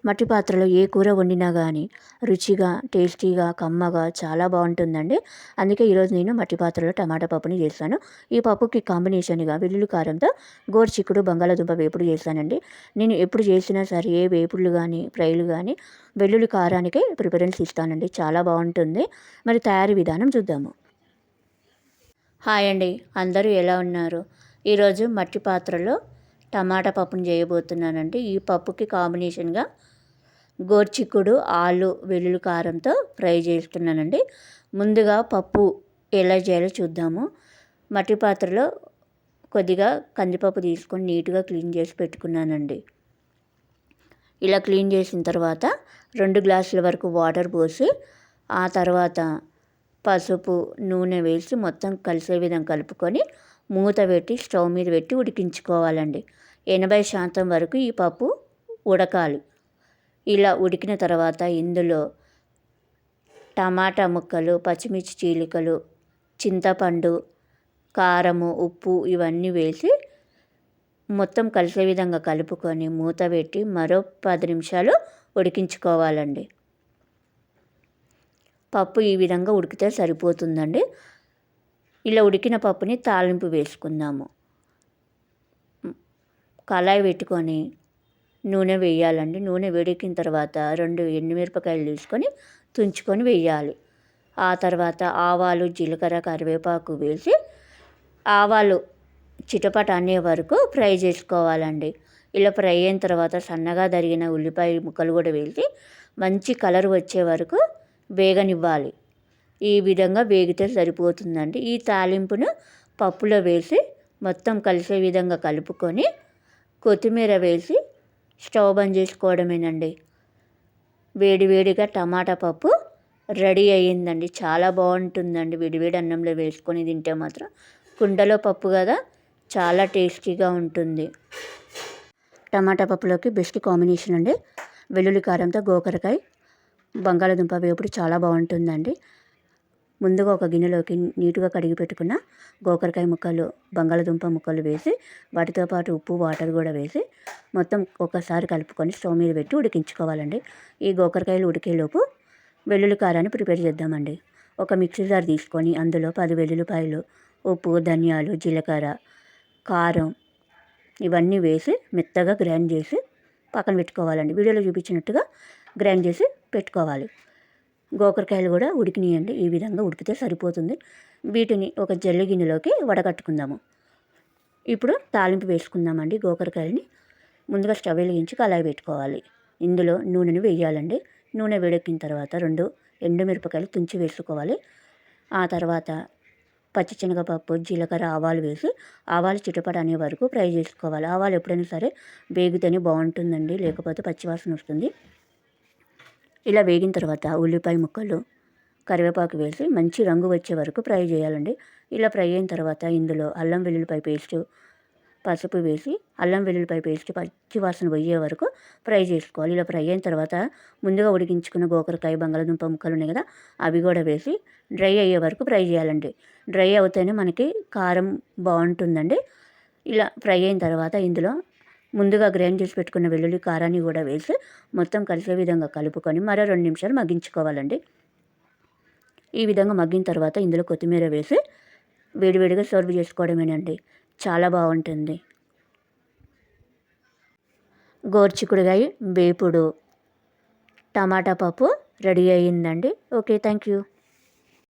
మట్టి పాత్రలో ఏ కూర వండినా కానీ రుచిగా, టేస్టీగా, కమ్మగా చాలా బాగుంటుందండి. అందుకే ఈరోజు నేను మట్టి పాత్రలో టమాటా పప్పుని చేశాను. ఈ పప్పుకి కాంబినేషన్గా వెల్లుల్లి కారంతో గోరుచిక్కుడు బంగాళాదుంప వేపుడు చేశానండి. నేను ఎప్పుడు చేసినా సరే ఏ వేపుళ్ళు కానీ ఫ్రైలు కానీ వెల్లుల్లి కారానికే ప్రిఫరెన్స్ ఇస్తానండి. చాలా బాగుంటుంది. మరి తయారీ విధానం చూద్దాము. హాయ్ అండి, అందరూ ఎలా ఉన్నారు? ఈరోజు మట్టి పాత్రలో టమాటా పప్పుని చేయబోతున్నానండి. ఈ పప్పుకి కాంబినేషన్గా గోరుచిక్కుడు ఆలు వెల్లుల్లి కారంతో ఫ్రై చేస్తున్నానండి. ముందుగా పప్పు ఎలా చేయాలో చూద్దాము. మట్టి పాత్రలో కొద్దిగా కందిపప్పు తీసుకొని నీట్గా క్లీన్ చేసి పెట్టుకున్నానండి. ఇలా క్లీన్ చేసిన తర్వాత 2 గ్లాసుల వరకు వాటర్ పోసి ఆ తర్వాత పసుపు నూనె వేసి మొత్తం కలిసే విధంగా కలుపుకొని మూత పెట్టి స్టవ్ మీద పెట్టి ఉడికించుకోవాలండి. 80% వరకు ఈ పప్పు ఉడకాలి. ఇలా ఉడికిన తర్వాత ఇందులో టమాటా ముక్కలు, పచ్చిమిర్చి చీలికలు, చింతపండు, కారము, ఉప్పు ఇవన్నీ వేసి మొత్తం కలిసే విధంగా కలుపుకొని మూత పెట్టి మరో 10 నిమిషాలు ఉడికించుకోవాలండి. పప్పు ఈ విధంగా ఉడికితే సరిపోతుందండి. ఇలా ఉడికిన పప్పుని తాలింపు వేసుకుందాము. కళాయి పెట్టుకొని నూనె వేయాలండి. నూనె వేడెక్కిన తర్వాత 2 ఎండుమిరపకాయలు తీసుకొని తుంచుకొని వేయాలి. ఆ తర్వాత ఆవాలు, జీలకర్ర, కరివేపాకు వేసి ఆవాలు చిటపట అనే వరకు ఫ్రై చేసుకోవాలండి. ఇలా ఫ్రై అయిన తర్వాత సన్నగా తరిగిన ఉల్లిపాయ ముక్కలు కూడా వేసి మంచి కలర్ వచ్చే వరకు వేగనివ్వాలి. ఈ విధంగా వేగితే సరిపోతుందండి. ఈ తాలింపును పప్పులో వేసి మొత్తం కలిసే విధంగా కలుపుకొని కొత్తిమీర వేసి స్టవ్ బంద్ చేసుకోవడమేనండి. వేడివేడిగా టమాటా పప్పు రెడీ అయ్యిందండి. చాలా బాగుంటుందండి. వేడివేడి అన్నంలో వేసుకొని తింటే మాత్రం కుండలో పప్పు కదా, చాలా టేస్టీగా ఉంటుంది. టమాటా పప్పులోకి బెస్ట్ కాంబినేషన్ అండి. వెల్లుల్లి కారంతో గోకరకాయ బంగాళాదుంప వేపుడు చాలా బాగుంటుందండి. ముందుగా ఒక గిన్నెలోకి నీట్గా కడిగి పెట్టుకున్న గోకరకాయ ముక్కలు, బంగాళాదుంప ముక్కలు వేసి వాటితో పాటు ఉప్పు, వాటర్ కూడా వేసి మొత్తం ఒకసారి కలుపుకొని స్టవ్ మీద పెట్టి ఉడికించుకోవాలండి. ఈ గోకరకాయలు ఉడికేలోపు వెల్లుల్లి కారాన్ని ప్రిపేర్ చేద్దామండి. ఒక మిక్సీ జార్ తీసుకొని అందులో 10 వెల్లుల్లిపాయలు, ఉప్పు, ధనియాలు, జీలకర్ర, కారం ఇవన్నీ వేసి మెత్తగా గ్రైండ్ చేసి పక్కన పెట్టుకోవాలండి. వీడియోలో చూపించినట్టుగా గ్రైండ్ చేసి పెట్టుకోవాలి. గోకరకాయలు కూడా ఉడికినాయండి. ఈ విధంగా ఉడికితే సరిపోతుంది. వీటిని ఒక జల్లి గిన్నెలోకి వడగట్టుకుందాము. ఇప్పుడు తాలింపు వేసుకుందామండి. గోకరకాయలని ముందుగా స్టవ్ వెలిగించి కళాయి పెట్టుకోవాలి. ఇందులో నూనెను వేయాలండి. నూనె వేడెక్కిన తర్వాత 2 ఎండుమిరపకాయలు తుంచి వేసుకోవాలి. ఆ తర్వాత పచ్చిశనగపప్పు, జీలకర్ర, ఆవాలు వేసి ఆవాలు చిటపట అనే వరకు ఫ్రై చేసుకోవాలి. ఆవాలు ఎప్పుడైనా సరే వేగితేనే బాగుంటుందండి, లేకపోతే పచ్చివాసన వస్తుంది. ఇలా వేగిన తర్వాత ఉల్లిపాయ ముక్కలు, కరివేపాకు వేసి మంచి రంగు వచ్చే వరకు ఫ్రై చేయాలండి. ఇలా ఫ్రై అయిన తర్వాత ఇందులో అల్లం వెల్లుల్లిపాయ పేస్టు, పసుపు వేసి అల్లం వెల్లుల్లిపాయ పేస్ట్ పచ్చివాసన పోయే వరకు ఫ్రై చేసుకోవాలి. ఇలా ఫ్రై అయిన తర్వాత ముందుగా ఉడికించుకున్న గోకరకాయ, బంగాళాదుంప ముక్కలు ఉన్నాయి కదా, అవి కూడా వేసి డ్రై అయ్యే వరకు ఫ్రై చేయాలండి. డ్రై అవుతేనే మనకి కారం బాగుంటుందండి. ఇలా ఫ్రై అయిన తర్వాత ఇందులో ముందుగా గ్రైండ్ చేసి పెట్టుకున్న వెల్లుల్లి కారాన్ని కూడా వేసి మొత్తం కలిసే విధంగా కలుపుకొని మరో 2 నిమిషాలు మగ్గించుకోవాలండి. ఈ విధంగా మగ్గిన తర్వాత ఇందులో కొత్తిమీర వేసి వేడివేడిగా సర్వ్ చేసుకోవడమేనండి. చాలా బాగుంటుంది. గోరుచిక్కుడుకాయ వేపుడు టమాటా పప్పు రెడీ అయ్యిందండి. Okay, thank you.